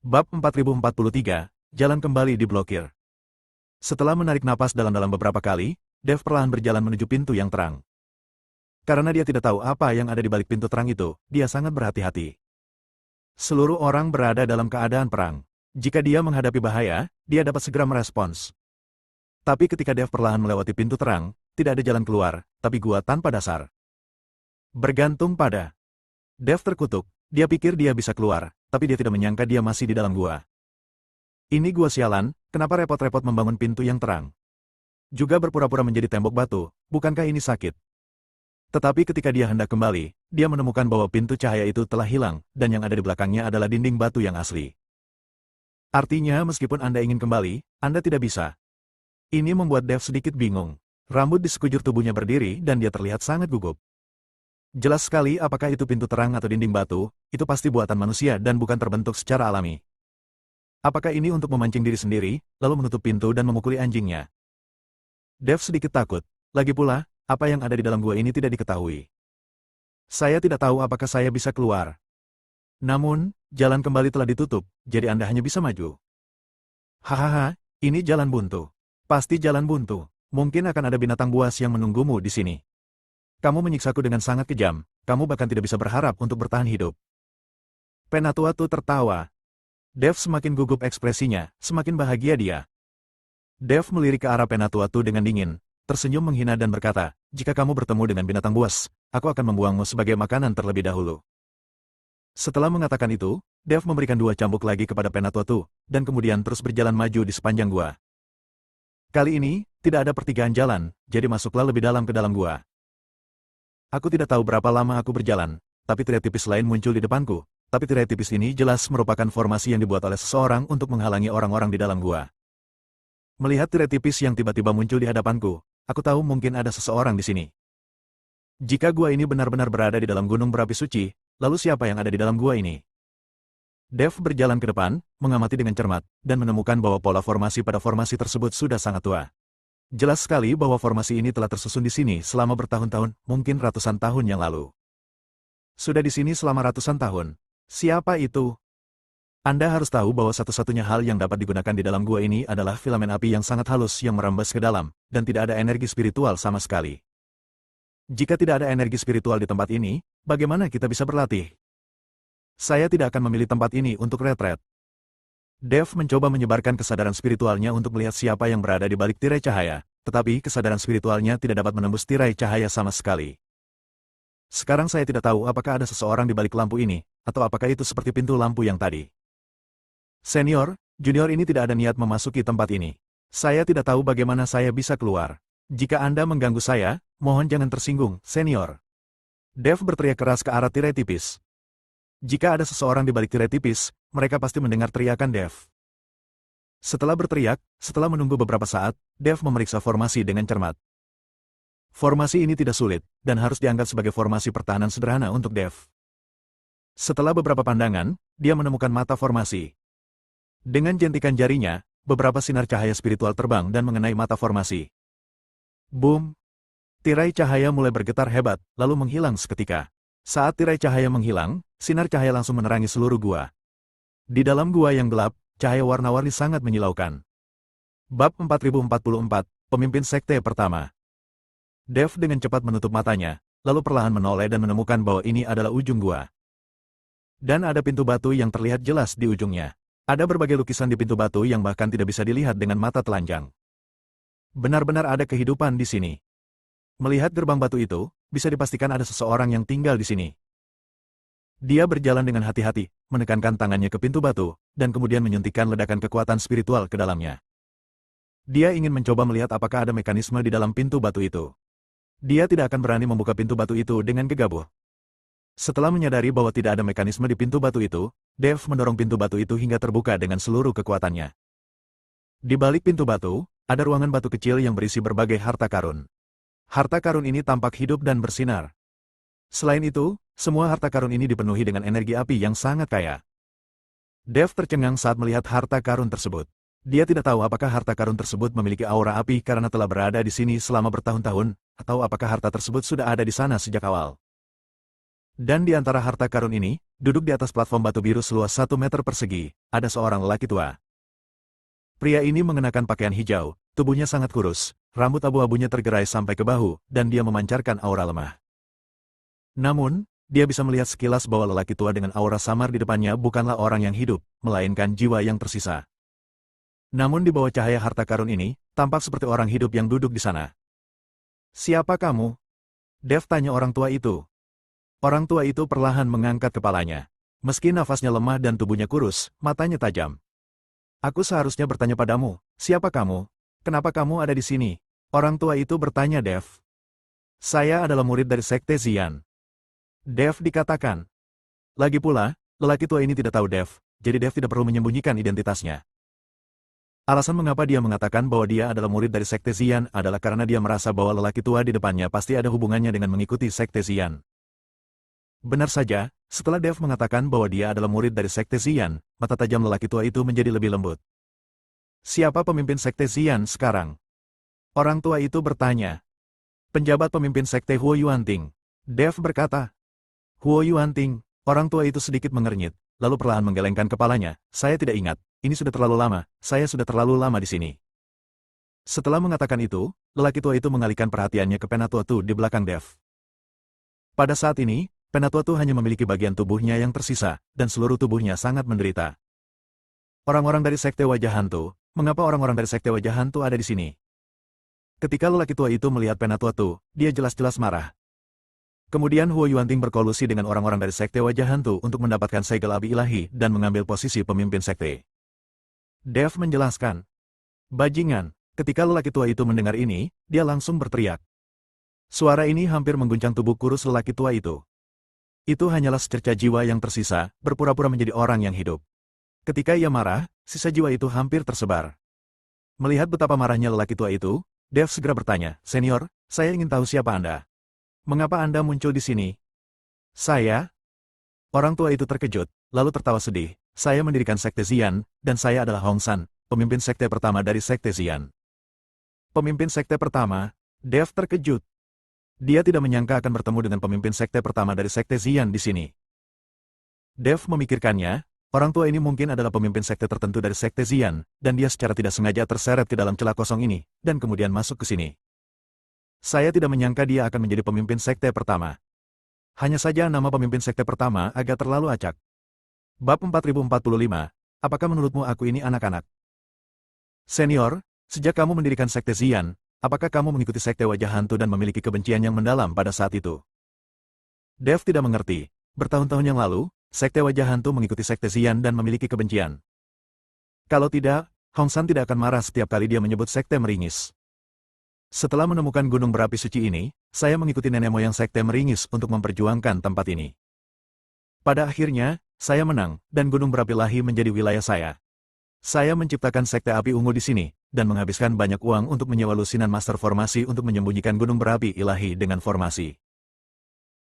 Bab 4043, Jalan kembali diblokir. Setelah menarik napas dalam-dalam beberapa kali, Dev perlahan berjalan menuju pintu yang terang. Karena dia tidak tahu apa yang ada di balik pintu terang itu, dia sangat berhati-hati. Seluruh orang berada dalam keadaan perang. Jika dia menghadapi bahaya, dia dapat segera merespons. Tapi ketika Dev perlahan melewati pintu terang, tidak ada jalan keluar, tapi gua tanpa dasar. Bergantung pada Dev terkutuk, dia pikir dia bisa keluar, tapi dia tidak menyangka dia masih di dalam gua. Ini gua sialan, kenapa repot-repot membangun pintu yang terang? Juga berpura-pura menjadi tembok batu, bukankah ini sakit? Tetapi ketika dia hendak kembali, dia menemukan bahwa pintu cahaya itu telah hilang, dan yang ada di belakangnya adalah dinding batu yang asli. Artinya meskipun Anda ingin kembali, Anda tidak bisa. Ini membuat Dev sedikit bingung. Rambut di sekujur tubuhnya berdiri dan dia terlihat sangat gugup. Jelas sekali apakah itu pintu terang atau dinding batu, itu pasti buatan manusia dan bukan terbentuk secara alami. Apakah ini untuk memancing diri sendiri, lalu menutup pintu dan memukuli anjingnya? Dev sedikit takut. Lagi pula, apa yang ada di dalam gua ini tidak diketahui. Saya tidak tahu apakah saya bisa keluar. Namun, jalan kembali telah ditutup, jadi Anda hanya bisa maju. Hahaha, ini jalan buntu. Pasti jalan buntu. Mungkin akan ada binatang buas yang menunggumu di sini. Kamu menyiksaku dengan sangat kejam, kamu bahkan tidak bisa berharap untuk bertahan hidup. Penatuatu tertawa. Dev semakin gugup ekspresinya, semakin bahagia dia. Dev melirik ke arah Penatuatu dengan dingin, tersenyum menghina dan berkata, jika kamu bertemu dengan binatang buas, aku akan membuangmu sebagai makanan terlebih dahulu. Setelah mengatakan itu, Dev memberikan 2 cambuk lagi kepada Penatuatu, dan kemudian terus berjalan maju di sepanjang gua. Kali ini, tidak ada pertigaan jalan, jadi masuklah lebih dalam ke dalam gua. Aku tidak tahu berapa lama aku berjalan, tapi tirai tipis lain muncul di depanku, tapi tirai tipis ini jelas merupakan formasi yang dibuat oleh seseorang untuk menghalangi orang-orang di dalam gua. Melihat tirai tipis yang tiba-tiba muncul di hadapanku, aku tahu mungkin ada seseorang di sini. Jika gua ini benar-benar berada di dalam gunung berapi suci, lalu siapa yang ada di dalam gua ini? Dev berjalan ke depan, mengamati dengan cermat, dan menemukan bahwa pola formasi pada formasi tersebut sudah sangat tua. Jelas sekali bahwa formasi ini telah tersusun di sini selama bertahun-tahun, mungkin ratusan tahun yang lalu. Sudah di sini selama ratusan tahun. Siapa itu? Anda harus tahu bahwa satu-satunya hal yang dapat digunakan di dalam gua ini adalah filamen api yang sangat halus yang merembes ke dalam, dan tidak ada energi spiritual sama sekali. Jika tidak ada energi spiritual di tempat ini, bagaimana kita bisa berlatih? Saya tidak akan memilih tempat ini untuk retret. Dev mencoba menyebarkan kesadaran spiritualnya untuk melihat siapa yang berada di balik tirai cahaya, tetapi kesadaran spiritualnya tidak dapat menembus tirai cahaya sama sekali. Sekarang saya tidak tahu apakah ada seseorang di balik lampu ini, atau apakah itu seperti pintu lampu yang tadi. Senior, junior ini tidak ada niat memasuki tempat ini. Saya tidak tahu bagaimana saya bisa keluar. Jika Anda mengganggu saya, mohon jangan tersinggung, senior. Dev berteriak keras ke arah tirai tipis. Jika ada seseorang di balik tirai tipis, mereka pasti mendengar teriakan Dev. Setelah berteriak, setelah menunggu beberapa saat, Dev memeriksa formasi dengan cermat. Formasi ini tidak sulit, dan harus dianggap sebagai formasi pertahanan sederhana untuk Dev. Setelah beberapa pandangan, dia menemukan mata formasi. Dengan jentikan jarinya, beberapa sinar cahaya spiritual terbang dan mengenai mata formasi. Boom! Tirai cahaya mulai bergetar hebat, lalu menghilang seketika. Saat tirai cahaya menghilang, sinar cahaya langsung menerangi seluruh gua. Di dalam gua yang gelap, cahaya warna-warni sangat menyilaukan. Bab 4044, Pemimpin Sekte Pertama. Dev dengan cepat menutup matanya, lalu perlahan menoleh dan menemukan bahwa ini adalah ujung gua. Dan ada pintu batu yang terlihat jelas di ujungnya. Ada berbagai lukisan di pintu batu yang bahkan tidak bisa dilihat dengan mata telanjang. Benar-benar ada kehidupan di sini. Melihat gerbang batu itu, bisa dipastikan ada seseorang yang tinggal di sini. Dia berjalan dengan hati-hati, menekankan tangannya ke pintu batu, dan kemudian menyuntikkan ledakan kekuatan spiritual ke dalamnya. Dia ingin mencoba melihat apakah ada mekanisme di dalam pintu batu itu. Dia tidak akan berani membuka pintu batu itu dengan gegabah. Setelah menyadari bahwa tidak ada mekanisme di pintu batu itu, Dev mendorong pintu batu itu hingga terbuka dengan seluruh kekuatannya. Di balik pintu batu, ada ruangan batu kecil yang berisi berbagai harta karun. Harta karun ini tampak hidup dan bersinar. Selain itu, semua harta karun ini dipenuhi dengan energi api yang sangat kaya. Dev tercengang saat melihat harta karun tersebut. Dia tidak tahu apakah harta karun tersebut memiliki aura api karena telah berada di sini selama bertahun-tahun, atau apakah harta tersebut sudah ada di sana sejak awal. Dan di antara harta karun ini, duduk di atas platform batu biru seluas 1 meter persegi, ada seorang lelaki tua. Pria ini mengenakan pakaian hijau, tubuhnya sangat kurus, rambut abu-abunya tergerai sampai ke bahu, dan dia memancarkan aura lemah. Namun, dia bisa melihat sekilas bahwa lelaki tua dengan aura samar di depannya bukanlah orang yang hidup, melainkan jiwa yang tersisa. Namun di bawah cahaya harta karun ini, tampak seperti orang hidup yang duduk di sana. "Siapa kamu?" Dev tanya orang tua itu. Orang tua itu perlahan mengangkat kepalanya. Meski nafasnya lemah dan tubuhnya kurus, matanya tajam. "Aku seharusnya bertanya padamu, siapa kamu? Kenapa kamu ada di sini?" Orang tua itu bertanya Dev. "Saya adalah murid dari Sekte Xian." Dev dikatakan. Lagi pula, lelaki tua ini tidak tahu Dev, jadi Dev tidak perlu menyembunyikan identitasnya. Alasan mengapa dia mengatakan bahwa dia adalah murid dari Sekte Xian adalah karena dia merasa bahwa lelaki tua di depannya pasti ada hubungannya dengan mengikuti Sekte Xian. Benar saja, setelah Dev mengatakan bahwa dia adalah murid dari Sekte Xian, mata tajam lelaki tua itu menjadi lebih lembut. "Siapa pemimpin Sekte Xian sekarang?" Orang tua itu bertanya. "Penjabat pemimpin Sekte Huo Yuanting." Dev berkata. "Huo Yuanting." Orang tua itu sedikit mengernyit, lalu perlahan menggelengkan kepalanya. "Saya tidak ingat, ini sudah terlalu lama, saya sudah terlalu lama di sini." Setelah mengatakan itu, lelaki tua itu mengalihkan perhatiannya ke Penatua Tu di belakang Dev. Pada saat ini, Penatua Tu hanya memiliki bagian tubuhnya yang tersisa, dan seluruh tubuhnya sangat menderita. "Orang-orang dari Sekte Wajah Hantu, mengapa orang-orang dari Sekte Wajah Hantu ada di sini?" Ketika lelaki tua itu melihat Penatua Tu, dia jelas-jelas marah. Kemudian Huo Yuanting berkolusi dengan orang-orang dari Sekte Wajah Hantu untuk mendapatkan segel api ilahi dan mengambil posisi pemimpin sekte. Dev menjelaskan. "Bajingan." Ketika lelaki tua itu mendengar ini, dia langsung berteriak. Suara ini hampir mengguncang tubuh kurus lelaki tua itu. Itu hanyalah secerca jiwa yang tersisa, berpura-pura menjadi orang yang hidup. Ketika ia marah, sisa jiwa itu hampir tersebar. Melihat betapa marahnya lelaki tua itu, Dev segera bertanya, "Senior, saya ingin tahu siapa Anda. Mengapa Anda muncul di sini?" "Saya?" Orang tua itu terkejut, lalu tertawa sedih. "Saya mendirikan Sekte Xian, dan saya adalah Hong San, pemimpin sekte pertama dari Sekte Xian." "Pemimpin sekte pertama?" Dev terkejut. Dia tidak menyangka akan bertemu dengan pemimpin sekte pertama dari Sekte Xian di sini. Dev memikirkannya, orang tua ini mungkin adalah pemimpin sekte tertentu dari Sekte Xian, dan dia secara tidak sengaja terseret ke dalam celah kosong ini, dan kemudian masuk ke sini. Saya tidak menyangka dia akan menjadi pemimpin sekte pertama. Hanya saja nama pemimpin sekte pertama agak terlalu acak. Bab 4045, apakah menurutmu aku ini anak-anak? Senior, sejak kamu mendirikan Sekte Xian, apakah kamu mengikuti Sekte Wajah Hantu dan memiliki kebencian yang mendalam pada saat itu? Dev tidak mengerti. Bertahun-tahun yang lalu, Sekte Wajah Hantu mengikuti Sekte Xian dan memiliki kebencian. Kalau tidak, Hong San tidak akan marah setiap kali dia menyebut Sekte Meringis. Setelah menemukan gunung berapi suci ini, saya mengikuti nenek moyang Sekte Meringis untuk memperjuangkan tempat ini. Pada akhirnya, saya menang, dan gunung berapi Lahi menjadi wilayah saya. Saya menciptakan Sekte Api Ungu di sini, dan menghabiskan banyak uang untuk menyewa lusinan master formasi untuk menyembunyikan gunung berapi ilahi dengan formasi.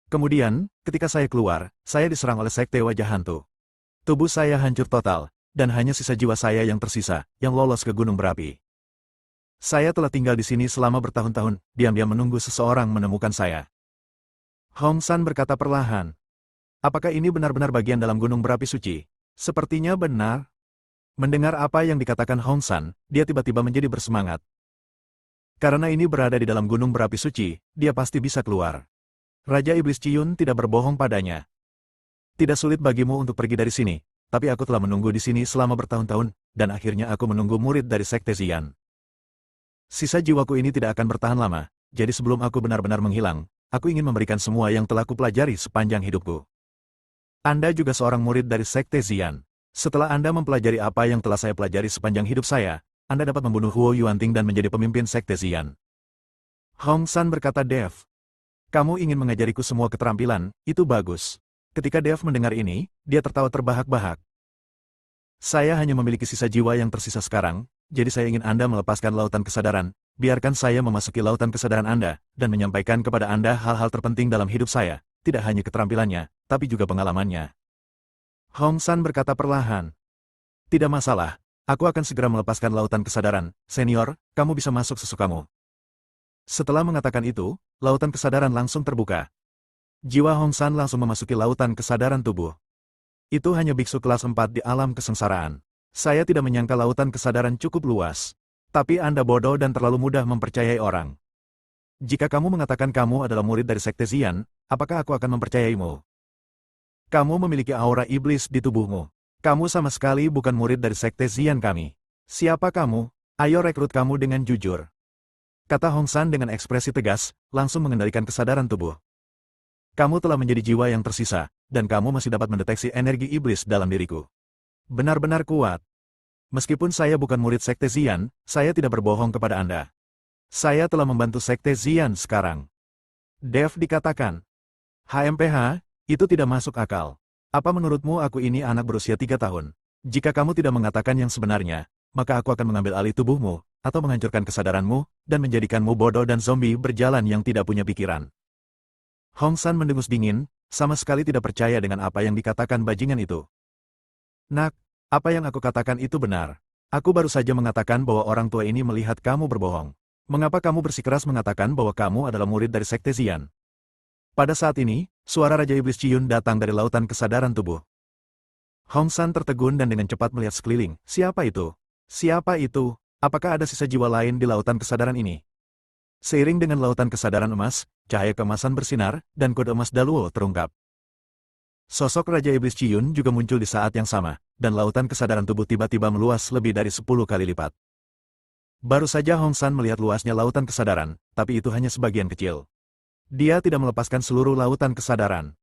Kemudian, ketika saya keluar, saya diserang oleh Sekte Wajah Hantu. Tubuh saya hancur total, dan hanya sisa jiwa saya yang tersisa, yang lolos ke gunung berapi. Saya telah tinggal di sini selama bertahun-tahun, diam-diam menunggu seseorang menemukan saya. Hong San berkata perlahan. "Apakah ini benar-benar bagian dalam gunung berapi suci?" "Sepertinya benar." Mendengar apa yang dikatakan Hong San, dia tiba-tiba menjadi bersemangat. Karena ini berada di dalam gunung berapi suci, dia pasti bisa keluar. Raja Iblis Ciyun tidak berbohong padanya. "Tidak sulit bagimu untuk pergi dari sini, tapi aku telah menunggu di sini selama bertahun-tahun, dan akhirnya aku menunggu murid dari Sekte Xian. Sisa jiwaku ini tidak akan bertahan lama, jadi sebelum aku benar-benar menghilang, aku ingin memberikan semua yang telah kupelajari sepanjang hidupku. Anda juga seorang murid dari Sekte Xian. Setelah Anda mempelajari apa yang telah saya pelajari sepanjang hidup saya, Anda dapat membunuh Huo Yuanting dan menjadi pemimpin Sekte Xian." Hong San berkata, "Dev, kamu ingin mengajariku semua keterampilan, itu bagus." Ketika Dev mendengar ini, dia tertawa terbahak-bahak. "Saya hanya memiliki sisa jiwa yang tersisa sekarang, jadi saya ingin Anda melepaskan lautan kesadaran. Biarkan saya memasuki lautan kesadaran Anda, dan menyampaikan kepada Anda hal-hal terpenting dalam hidup saya, tidak hanya keterampilannya, tapi juga pengalamannya." Hong San berkata perlahan. "Tidak masalah, aku akan segera melepaskan lautan kesadaran. Senior, kamu bisa masuk sesukamu." Setelah mengatakan itu, lautan kesadaran langsung terbuka. Jiwa Hong San langsung memasuki lautan kesadaran tubuh. Itu hanya biksu kelas 4 di alam kesengsaraan. Saya tidak menyangka lautan kesadaran cukup luas. Tapi Anda bodoh dan terlalu mudah mempercayai orang. Jika kamu mengatakan kamu adalah murid dari Sekte Xian, apakah aku akan mempercayaimu? Kamu memiliki aura iblis di tubuhmu. Kamu sama sekali bukan murid dari Sekte Xian kami. Siapa kamu? Ayo rekrut kamu dengan jujur. Kata Hong San dengan ekspresi tegas, langsung mengendalikan kesadaran tubuh. Kamu telah menjadi jiwa yang tersisa, dan kamu masih dapat mendeteksi energi iblis dalam diriku. Benar-benar kuat. Meskipun saya bukan murid Sekte Xian, saya tidak berbohong kepada Anda. Saya telah membantu Sekte Xian sekarang. Dev dikatakan. HMPH, itu tidak masuk akal. Apa menurutmu aku ini anak berusia 3 tahun? Jika kamu tidak mengatakan yang sebenarnya, maka aku akan mengambil alih tubuhmu, atau menghancurkan kesadaranmu, dan menjadikanmu bodoh dan zombie berjalan yang tidak punya pikiran. Hong San mendengus dingin, sama sekali tidak percaya dengan apa yang dikatakan bajingan itu. Nak, apa yang aku katakan itu benar. Aku baru saja mengatakan bahwa orang tua ini melihat kamu berbohong. Mengapa kamu bersikeras mengatakan bahwa kamu adalah murid dari Sekte Xian? Pada saat ini, suara Raja Iblis Ciyun datang dari lautan kesadaran tubuh. Hong San tertegun dan dengan cepat melihat sekeliling. Siapa itu? Siapa itu? Apakah ada sisa jiwa lain di lautan kesadaran ini? Seiring dengan lautan kesadaran emas, cahaya keemasan bersinar, dan kode emas Daluo terungkap. Sosok Raja Iblis Ciyun juga muncul di saat yang sama, dan lautan kesadaran tubuh tiba-tiba meluas lebih dari 10 kali lipat. Baru saja Hong San melihat luasnya lautan kesadaran, tapi itu hanya sebagian kecil. Dia tidak melepaskan seluruh lautan kesadaran.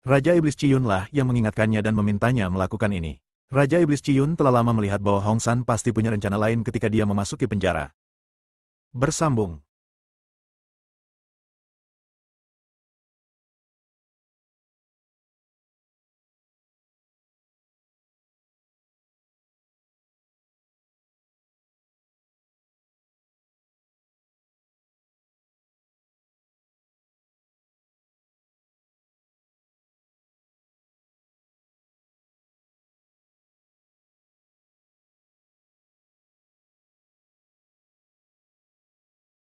Raja Iblis Ciyunlah yang mengingatkannya dan memintanya melakukan ini. Raja Iblis Ciyun telah lama melihat bahwa Hong San pasti punya rencana lain ketika dia memasuki penjara. Bersambung.